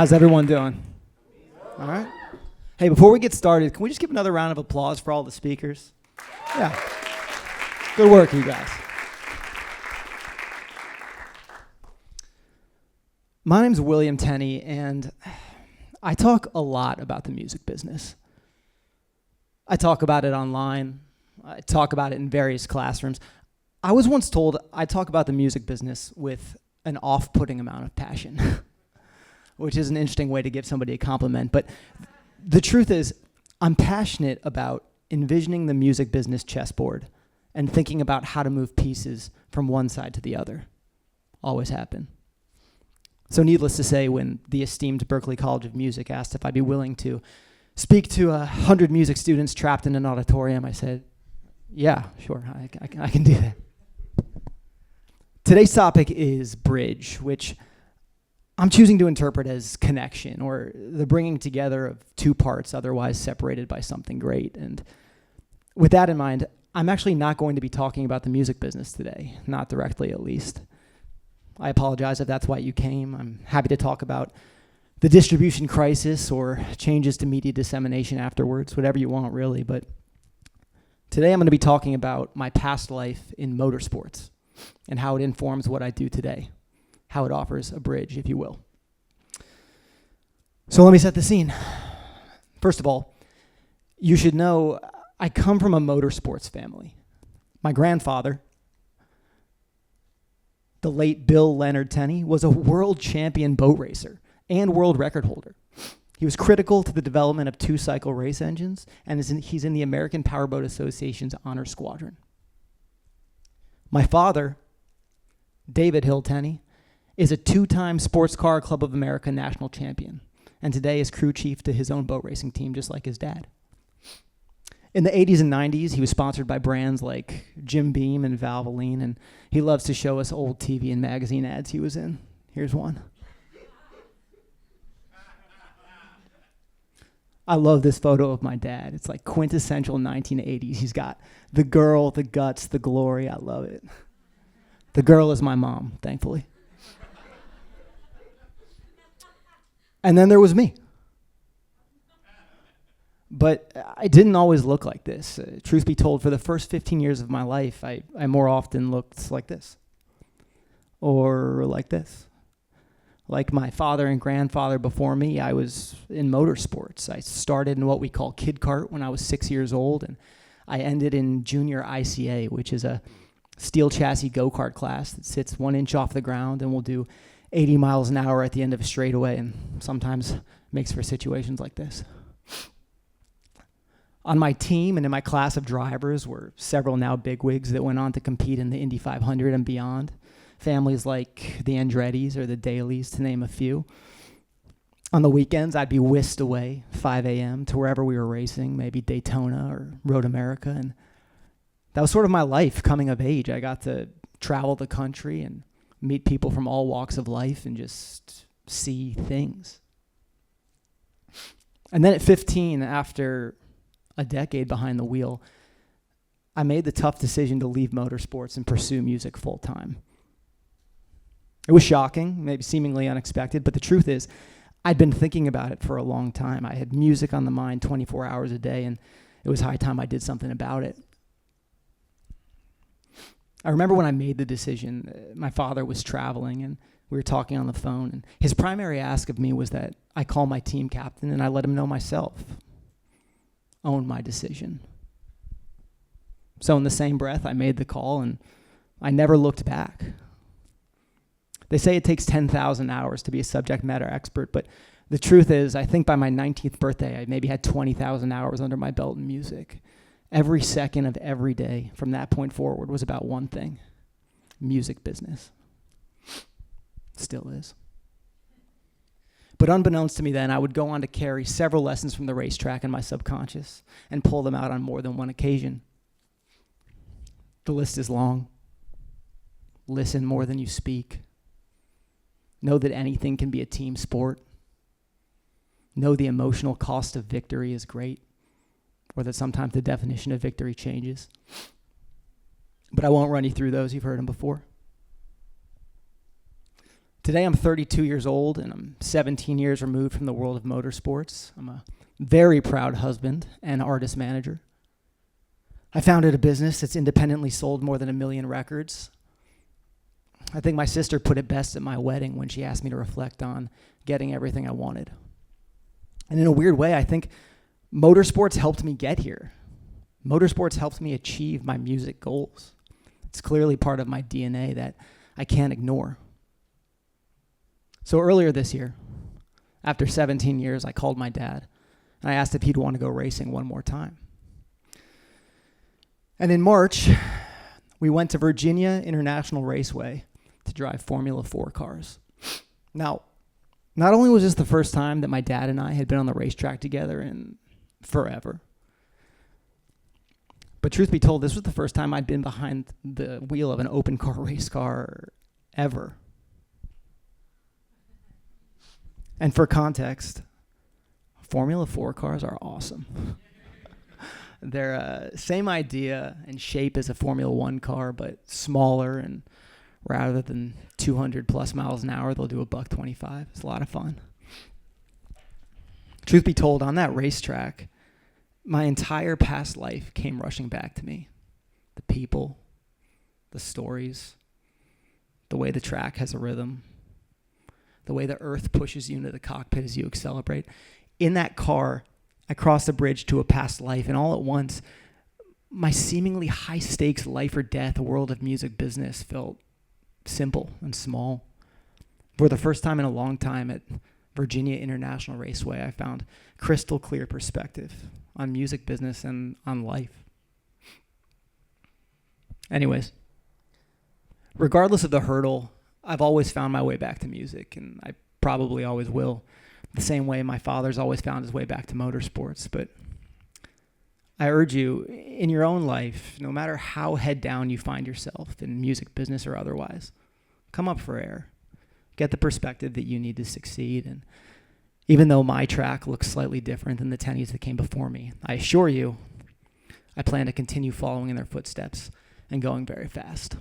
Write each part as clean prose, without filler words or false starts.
How's everyone doing? All right. Hey, before we get started, can we just give another round of applause for all the speakers? Yeah. Good work, you guys. My name's William Tenney, and I talk a lot about the music business. I talk about it online. I talk about it in various classrooms. I was once told I talk about the music business with an off-putting amount of passion, which is an interesting way to give somebody a compliment. But the truth is, I'm passionate about envisioning the music business chessboard and thinking about how to move pieces from one side to the other. Always happen. So needless to say, when the esteemed Berklee College of Music asked if I'd be willing to speak to 100 music students trapped in an auditorium, I said, yeah, sure, I can do that. Today's topic is bridge, which I'm choosing to interpret as connection, or the bringing together of two parts otherwise separated by something great. And with that in mind, I'm actually not going to be talking about the music business today, not directly at least. I apologize if that's why you came. I'm happy to talk about the distribution crisis or changes to media dissemination afterwards, whatever you want really. But today I'm going to be talking about my past life in motorsports and how it informs what I do today, how it offers a bridge, if you will. So let me set the scene. First of all, you should know I come from a motorsports family. My grandfather, the late Bill Leonard Tenney, was a world champion boat racer and world record holder. He was critical to the development of two-cycle race engines, and he's in the American Powerboat Association's Honor Squadron. My father, David Hill Tenney, is a two-time Sports Car Club of America national champion, and today is crew chief to his own boat racing team, just like his dad. In the 80s and 90s, he was sponsored by brands like Jim Beam and Valvoline, and he loves to show us old TV and magazine ads he was in. Here's one. I love this photo of my dad. It's like quintessential 1980s. He's got the girl, the guts, the glory. I love it. The girl is my mom, thankfully. And then there was me. But I didn't always look like this. Truth be told, for the first 15 years of my life, I more often looked like this. Or like this. Like my father and grandfather before me, I was in motorsports. I started in what we call kid kart when I was 6 years old, and I ended in junior ICA, which is a steel chassis go-kart class that sits 1 inch off the ground and will do 80 miles an hour at the end of a straightaway, and sometimes makes for situations like this. On my team and in my class of drivers were several now bigwigs that went on to compete in the Indy 500 and beyond. Families like the Andrettis or the Dailies, to name a few. On the weekends, I'd be whisked away 5 a.m. to wherever we were racing, maybe Daytona or Road America. And that was sort of my life coming of age. I got to travel the country and meet people from all walks of life and just see things. And then at 15, after a decade behind the wheel, I made the tough decision to leave motorsports and pursue music full time. It was shocking, maybe seemingly unexpected, but the truth is, I'd been thinking about it for a long time. I had music on the mind 24 hours a day, and it was high time I did something about it. I remember when I made the decision, my father was traveling, and we were talking on the phone, and his primary ask of me was that I call my team captain and I let him know myself. Own my decision. So in the same breath, I made the call, and I never looked back. They say it takes 10,000 hours to be a subject matter expert, but the truth is, I think by my 19th birthday, I maybe had 20,000 hours under my belt in music. Every second of every day from that point forward was about one thing: music business. Still is. But unbeknownst to me then, I would go on to carry several lessons from the racetrack in my subconscious and pull them out on more than one occasion. The list is long. Listen more than you speak. Know that anything can be a team sport. Know the emotional cost of victory is great, or that sometimes the definition of victory changes. But I won't run you through those. You've heard them before. Today I'm 32 years old and I'm 17 years removed from the world of motorsports. I'm a very proud husband and artist manager. I founded a business that's independently sold more than 1 million records. I think my sister put it best at my wedding when she asked me to reflect on getting everything I wanted. And in a weird way, I think motorsports helped me get here. Motorsports helped me achieve my music goals. It's clearly part of my DNA that I can't ignore. So earlier this year, after 17 years, I called my dad and I asked if he'd want to go racing one more time. And in March, we went to Virginia International Raceway to drive Formula 4 cars. Now, not only was this the first time that my dad and I had been on the racetrack together in forever, but truth be told, this was the first time I'd been behind the wheel of an open car race car ever. And for context, Formula 4 cars are awesome. They're same idea and shape as a Formula 1 car, but smaller, and rather than 200 plus miles an hour, they'll do $125. It's a lot of fun. Truth be told, on that racetrack, my entire past life came rushing back to me. The people, the stories, the way the track has a rhythm, the way the earth pushes you into the cockpit as you accelerate. In that car, I crossed the bridge to a past life, and all at once, my seemingly high-stakes life or death world of music business felt simple and small. For the first time in a long time at Virginia International Raceway, I found crystal clear perspective on music business and on life. Anyways, regardless of the hurdle, I've always found my way back to music, and I probably always will. The same way my father's always found his way back to motorsports. But I urge you, in your own life, no matter how head down you find yourself in music business or otherwise, come up for air. Get the perspective that you need to succeed. And even though my track looks slightly different than the Tenneys that came before me, I assure you, I plan to continue following in their footsteps and going very fast.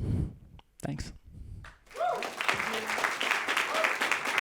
Thanks.